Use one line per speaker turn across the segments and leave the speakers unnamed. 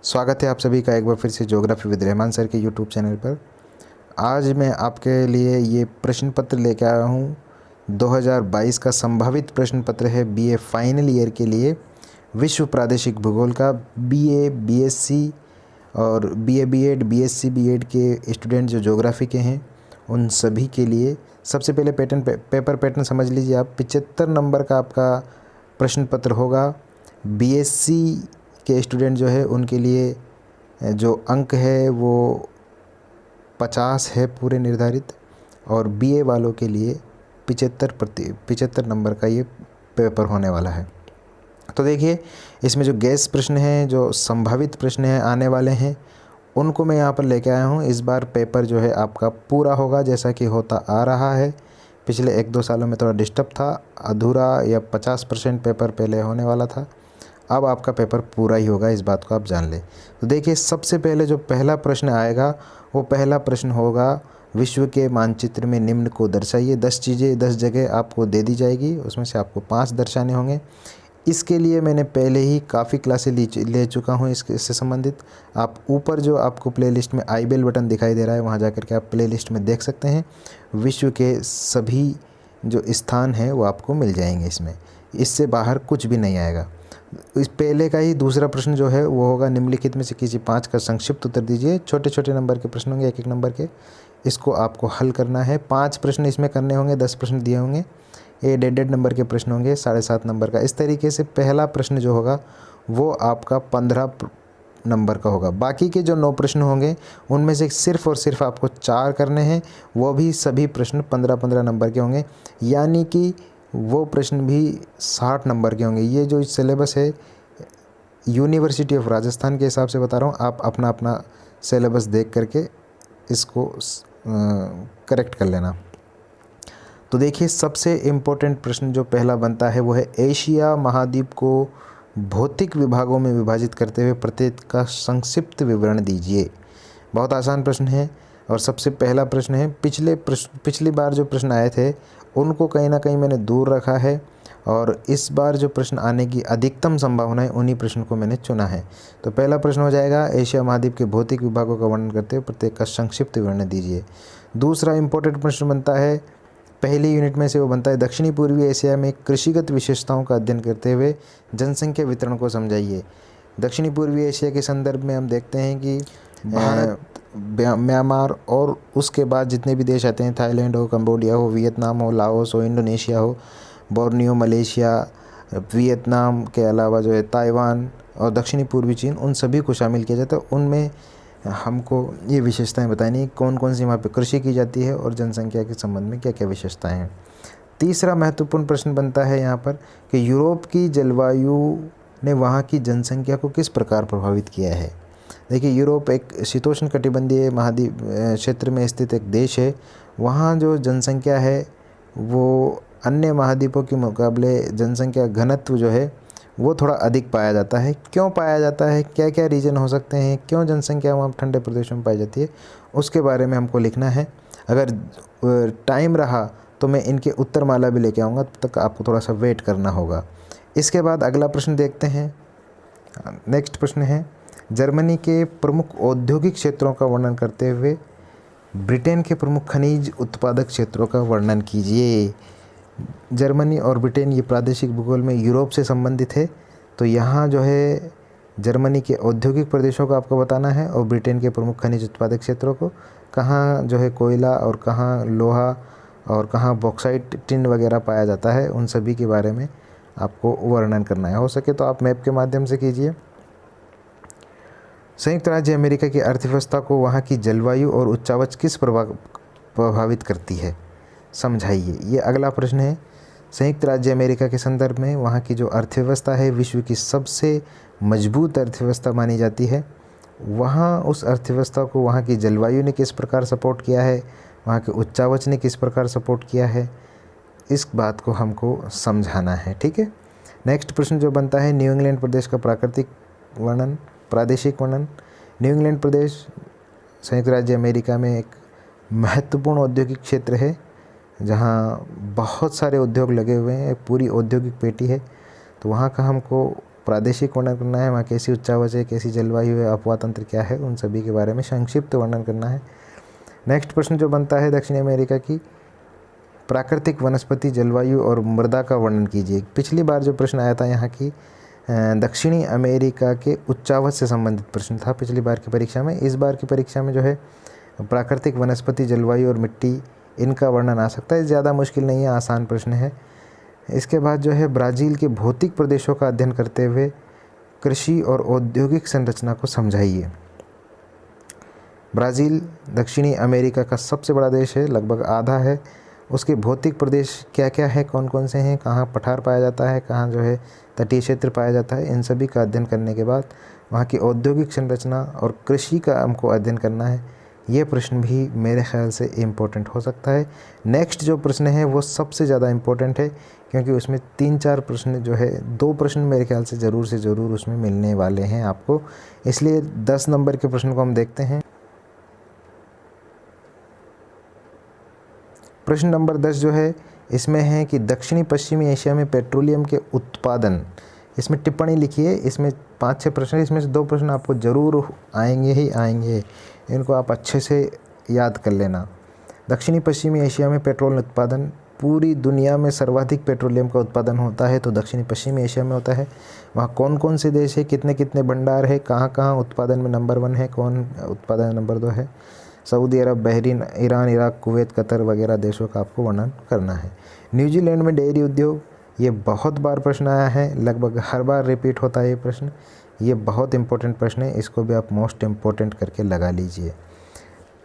स्वागत है आप सभी का एक बार फिर से ज्योग्राफी विद रहमान सर के यूट्यूब चैनल पर। आज मैं आपके लिए ये प्रश्न पत्र लेकर आया हूँ। 2022 का संभावित प्रश्न पत्र है बीए फाइनल ईयर के लिए विश्व प्रादेशिक भूगोल का। बीए, बीएससी और बीए बीएड, बीएससी बीएड के स्टूडेंट जो ज्योग्राफी के हैं उन सभी के लिए सबसे पहले पेपर पैटर्न समझ लीजिए आप। 75 नंबर का आपका प्रश्न पत्र होगा। बीएससी के स्टूडेंट जो है उनके लिए जो अंक है वो 50 है पूरे निर्धारित, और बीए वालों के लिए 75 नंबर का ये पेपर होने वाला है। तो देखिए, इसमें जो गैस प्रश्न हैं, जो संभावित प्रश्न हैं आने वाले हैं, उनको मैं यहाँ पर लेके आया हूँ। इस बार पेपर जो है आपका पूरा होगा जैसा कि होता आ रहा है। पिछले 1-2 सालों में थोड़ा डिस्टर्ब था, अधूरा या 50% पेपर पहले होने वाला था। अब आपका पेपर पूरा ही होगा, इस बात को आप जान लें। तो देखिए, सबसे पहले जो पहला प्रश्न आएगा वो पहला प्रश्न होगा, विश्व के मानचित्र में निम्न को दर्शाइए। 10 चीज़ें 10 जगह आपको दे दी जाएगी, उसमें से आपको 5 दर्शाने होंगे। इसके लिए मैंने पहले ही काफ़ी क्लासें ले चुका हूँ इससे संबंधित। आप ऊपर जो आपको प्लेलिस्ट में आई बेल बटन दिखाई दे रहा है, वहाँ जाकर के आप प्लेलिस्ट में देख सकते हैं। विश्व के सभी जो स्थान हैं वो आपको मिल जाएंगे इसमें, इससे बाहर कुछ भी नहीं आएगा। इस पहले का ही दूसरा प्रश्न जो है वो होगा, निम्नलिखित में से किसी 5 का संक्षिप्त उत्तर दीजिए। छोटे छोटे नंबर के प्रश्न होंगे, 1-1 नंबर के। इसको आपको हल करना है। 5 प्रश्न इसमें करने होंगे, 10 प्रश्न दिए होंगे। ये 1.5 नंबर के प्रश्न होंगे, 7.5 नंबर का। इस तरीके से पहला प्रश्न जो होगा वो आपका 15 नंबर का होगा। बाकी के जो 9 प्रश्न होंगे उनमें से सिर्फ और सिर्फ आपको 4 करने हैं, वो भी सभी प्रश्न 15-15 नंबर के होंगे, यानी कि वो प्रश्न भी 60 नंबर के होंगे। ये जो सिलेबस है यूनिवर्सिटी ऑफ राजस्थान के हिसाब से बता रहा हूँ, आप अपना अपना सिलेबस देख करके इसको करेक्ट कर लेना। तो देखिए, सबसे इम्पोर्टेंट प्रश्न जो पहला बनता है वो है, एशिया महाद्वीप को भौतिक विभागों में विभाजित करते हुए प्रत्येक का संक्षिप्त विवरण दीजिए। बहुत आसान प्रश्न है और सबसे पहला प्रश्न है। पिछली बार जो प्रश्न आए थे उनको कहीं ना कहीं मैंने दूर रखा है, और इस बार जो प्रश्न आने की अधिकतम संभावना है उन्हीं प्रश्न को मैंने चुना है। तो पहला प्रश्न हो जाएगा, एशिया महाद्वीप के भौतिक विभागों का वर्णन करते हुए प्रत्येक का संक्षिप्त विवरण दीजिए। दूसरा इंपॉर्टेंट प्रश्न बनता है, पहली यूनिट में से वो बनता है, दक्षिणी पूर्वी एशिया में कृषिगत विशेषताओं का अध्ययन करते हुए जनसंख्या वितरण को समझाइए। दक्षिणी पूर्वी एशिया के संदर्भ में हम देखते हैं कि भारत, म्यांमार और उसके बाद जितने भी देश आते हैं, थाईलैंड हो, कंबोडिया हो, वियतनाम हो, लाओस हो, इंडोनेशिया हो, बोर्नियो, मलेशिया, वियतनाम के अलावा जो है ताइवान और दक्षिणी पूर्वी चीन, उन सभी को शामिल किया जाता है। उनमें हमको ये विशेषताएं बतानी, कौन कौन सी वहाँ पे कृषि की जाती है और जनसंख्या के संबंध में क्या क्या विशेषताएं हैं। तीसरा महत्वपूर्ण प्रश्न बनता है यहाँ पर कि यूरोप की जलवायु ने वहाँ की जनसंख्या को किस प्रकार प्रभावित किया है। देखिए, यूरोप एक शीतोष्ण कटिबंधीय महाद्वीप क्षेत्र में स्थित एक देश है। वहाँ जो जनसंख्या है वो अन्य महाद्वीपों के मुकाबले जनसंख्या घनत्व जो है वो थोड़ा अधिक पाया जाता है। क्यों पाया जाता है, क्या क्या रीज़न हो सकते हैं, क्यों जनसंख्या वहाँ ठंडे प्रदेशों में पाई जाती है, उसके बारे में हमको लिखना है। अगर टाइम रहा तो मैं इनके उत्तरमाला भी लेके आऊँगा, तब तक आपको थोड़ा सा वेट करना होगा। इसके बाद अगला प्रश्न देखते हैं। नेक्स्ट प्रश्न है, जर्मनी के प्रमुख औद्योगिक क्षेत्रों का वर्णन करते हुए ब्रिटेन के प्रमुख खनिज उत्पादक क्षेत्रों का वर्णन कीजिए। जर्मनी और ब्रिटेन ये प्रादेशिक भूगोल में यूरोप से संबंधित है, तो यहाँ जो है जर्मनी के औद्योगिक प्रदेशों को आपको बताना है और ब्रिटेन के प्रमुख खनिज उत्पादक क्षेत्रों को, कहाँ जो है कोयला और कहाँ लोहा और कहाँ बॉक्साइट, टिन वगैरह पाया जाता है, उन सभी के बारे में आपको वर्णन करना है। हो सके तो आप मैप के माध्यम से कीजिए। संयुक्त राज्य अमेरिका की अर्थव्यवस्था को वहाँ की जलवायु और उच्चावच किस प्रभावित करती है, समझाइए। ये अगला प्रश्न है। संयुक्त राज्य अमेरिका के संदर्भ में वहाँ की जो अर्थव्यवस्था है विश्व की सबसे मजबूत अर्थव्यवस्था मानी जाती है। वहाँ उस अर्थव्यवस्था को वहाँ की जलवायु ने किस प्रकार सपोर्ट किया है, वहाँ के उच्चावच ने किस प्रकार सपोर्ट किया है, इस बात को हमको समझाना है। ठीक है। नेक्स्ट प्रश्न जो बनता है, न्यू इंग्लैंड प्रदेश का प्रादेशिक वर्णन। न्यू इंग्लैंड प्रदेश संयुक्त राज्य अमेरिका में एक महत्वपूर्ण औद्योगिक क्षेत्र है जहाँ बहुत सारे उद्योग लगे हुए हैं, पूरी औद्योगिक पेटी है। तो वहाँ का हमको प्रादेशिक वर्णन करना है, वहाँ कैसी उच्चावच है, कैसी जलवायु है, अपवाह तंत्र क्या है, उन सभी के बारे में संक्षिप्त वर्णन करना है। नेक्स्ट प्रश्न जो बनता है, दक्षिण अमेरिका की प्राकृतिक वनस्पति, जलवायु और मृदा का वर्णन कीजिए। पिछली बार जो प्रश्न आया था यहाँ की दक्षिणी अमेरिका के उच्चावच से संबंधित प्रश्न था पिछली बार की परीक्षा में। इस बार की परीक्षा में जो है प्राकृतिक वनस्पति, जलवायु और मिट्टी, इनका वर्णन आ सकता है। ज़्यादा मुश्किल नहीं है, आसान प्रश्न है। इसके बाद जो है ब्राज़ील के भौतिक प्रदेशों का अध्ययन करते हुए कृषि और औद्योगिक संरचना को समझाइए। ब्राज़ील दक्षिणी अमेरिका का सबसे बड़ा देश है, लगभग आधा है। उसके भौतिक प्रदेश क्या क्या है, कौन कौन से हैं, कहाँ पठार पाया जाता है, कहाँ जो है तटीय क्षेत्र पाया जाता है, इन सभी का अध्ययन करने के बाद वहाँ की औद्योगिक संरचना और कृषि का हमको अध्ययन करना है। ये प्रश्न भी मेरे ख्याल से इम्पोर्टेंट हो सकता है। नेक्स्ट जो प्रश्न है वो सबसे ज़्यादा इम्पोर्टेंट है, क्योंकि उसमें 3-4 प्रश्न जो है, 2 प्रश्न मेरे ख्याल से ज़रूर उसमें मिलने वाले हैं आपको। इसलिए 10 नंबर के प्रश्न को हम देखते हैं। प्रश्न नंबर 10 जो है इसमें है कि दक्षिणी पश्चिमी एशिया में पेट्रोलियम के उत्पादन, इसमें टिप्पणी लिखिए। इसमें 5-6 प्रश्न है, इसमें से 2 प्रश्न आपको ज़रूर आएंगे ही आएंगे, इनको आप अच्छे से याद कर लेना। दक्षिणी पश्चिमी एशिया में पेट्रोल उत्पादन, पूरी दुनिया में सर्वाधिक पेट्रोलियम का उत्पादन होता है तो दक्षिणी पश्चिमी एशिया में होता है। वहाँ कौन कौन से देश है, कितने कितने भंडार है, कहाँ कहाँ उत्पादन में नंबर 1 है, कौन उत्पादन में नंबर 2 है। Saudi Arab, Bahrain, Iran, Iraq, Kuwait, Qatar वगैरह देशों का आपको वर्णन करना है। न्यूजीलैंड में डेयरी उद्योग, ये बहुत बार प्रश्न आया है, लगभग हर बार रिपीट होता है ये प्रश्न। ये बहुत इंपॉर्टेंट प्रश्न है, इसको भी आप मोस्ट इम्पोर्टेंट करके लगा लीजिए।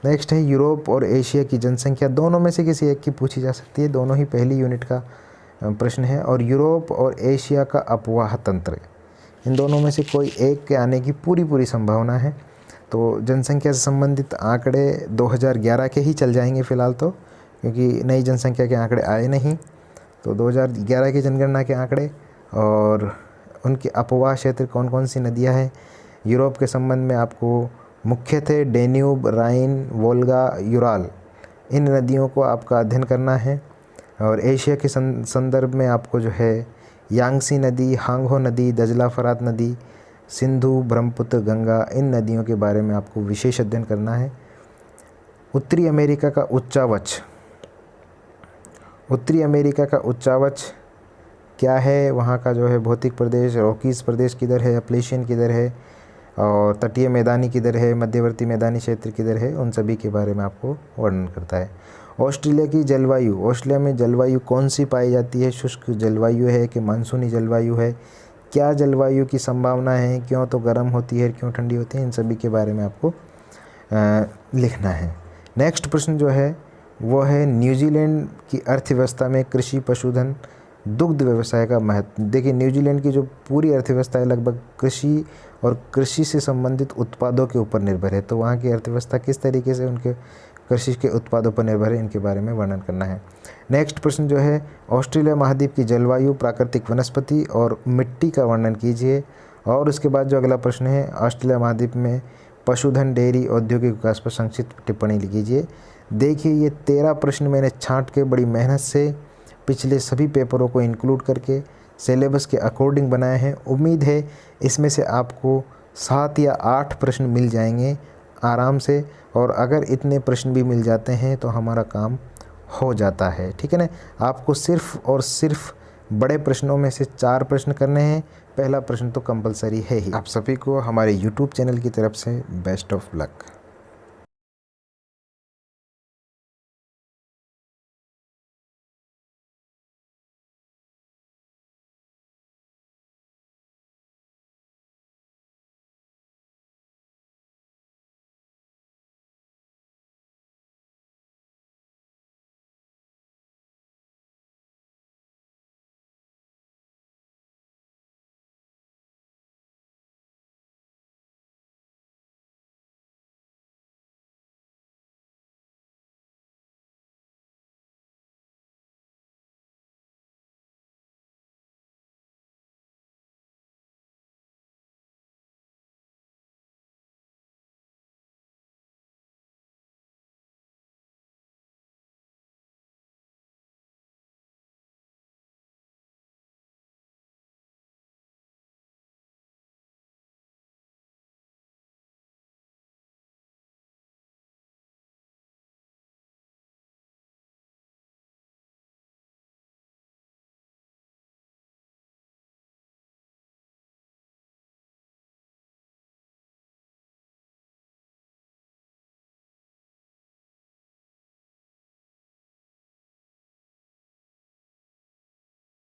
नेक्स्ट है यूरोप और एशिया की जनसंख्या, दोनों में से किसी एक की पूछी जा सकती है, दोनों ही पहली यूनिट का प्रश्न है। और यूरोप और एशिया का अपवाह तंत्र, इन दोनों में से कोई एक के आने की पूरी संभावना है। तो जनसंख्या से संबंधित आंकड़े 2011 के ही चल जाएंगे फ़िलहाल तो, क्योंकि नई जनसंख्या के आंकड़े आए नहीं। तो 2011 की जनगणना के आंकड़े और उनके अपवाह क्षेत्र कौन कौन सी नदियां हैं। यूरोप के संबंध में आपको मुख्य थे डेन्यूब, राइन, वोल्गा, यूराल, इन नदियों को आपका अध्ययन करना है। और एशिया के संदर्भ में आपको जो है यांगसी नदी, हांगहो नदी, दजला फरात नदी, सिंधु, ब्रह्मपुत्र, गंगा, इन नदियों के बारे में आपको विशेष अध्ययन करना है। उत्तरी अमेरिका का उच्चावच, उत्तरी अमेरिका का उच्चावच क्या है, वहाँ का जो है भौतिक प्रदेश, रॉकीज प्रदेश किधर है, अपलेशियन किधर है, और तटीय मैदानी किधर है, मध्यवर्ती मैदानी क्षेत्र किधर है, उन सभी के बारे में आपको वर्णन करता है। ऑस्ट्रेलिया की जलवायु, ऑस्ट्रेलिया में जलवायु कौन सी पाई जाती है, शुष्क जलवायु है कि मानसूनी जलवायु है, क्या जलवायु की संभावना है, क्यों तो गर्म होती है, क्यों ठंडी होती है, इन सभी के बारे में आपको लिखना है। नेक्स्ट प्रश्न जो है वो है न्यूजीलैंड की अर्थव्यवस्था में कृषि, पशुधन, दुग्ध व्यवसाय का महत्व। देखिए न्यूजीलैंड की जो पूरी अर्थव्यवस्था है लगभग कृषि और कृषि से संबंधित उत्पादों के ऊपर निर्भर है। तो वहाँ की अर्थव्यवस्था किस तरीके से उनके कृषि के उत्पादों पर निर्भर है, इनके बारे में वर्णन करना है। नेक्स्ट प्रश्न जो है ऑस्ट्रेलिया महाद्वीप की जलवायु, प्राकृतिक वनस्पति और मिट्टी का वर्णन कीजिए। और उसके बाद जो अगला प्रश्न है ऑस्ट्रेलिया महाद्वीप में पशुधन, डेयरी, औद्योगिक विकास पर संक्षिप्त टिप्पणी लीजिए। देखिए ये 13 प्रश्न मैंने छांट के बड़ी मेहनत से पिछले सभी पेपरों को इंक्लूड करके सिलेबस के अकॉर्डिंग बनाए हैं। उम्मीद है इसमें से आपको 7 या 8 प्रश्न मिल जाएंगे आराम से, और अगर इतने प्रश्न भी मिल जाते हैं तो हमारा काम हो जाता है, ठीक है ना। आपको सिर्फ और सिर्फ बड़े प्रश्नों में से 4 प्रश्न करने हैं, पहला प्रश्न तो कंपलसरी है ही। आप सभी को हमारे YouTube चैनल की तरफ से बेस्ट ऑफ लक।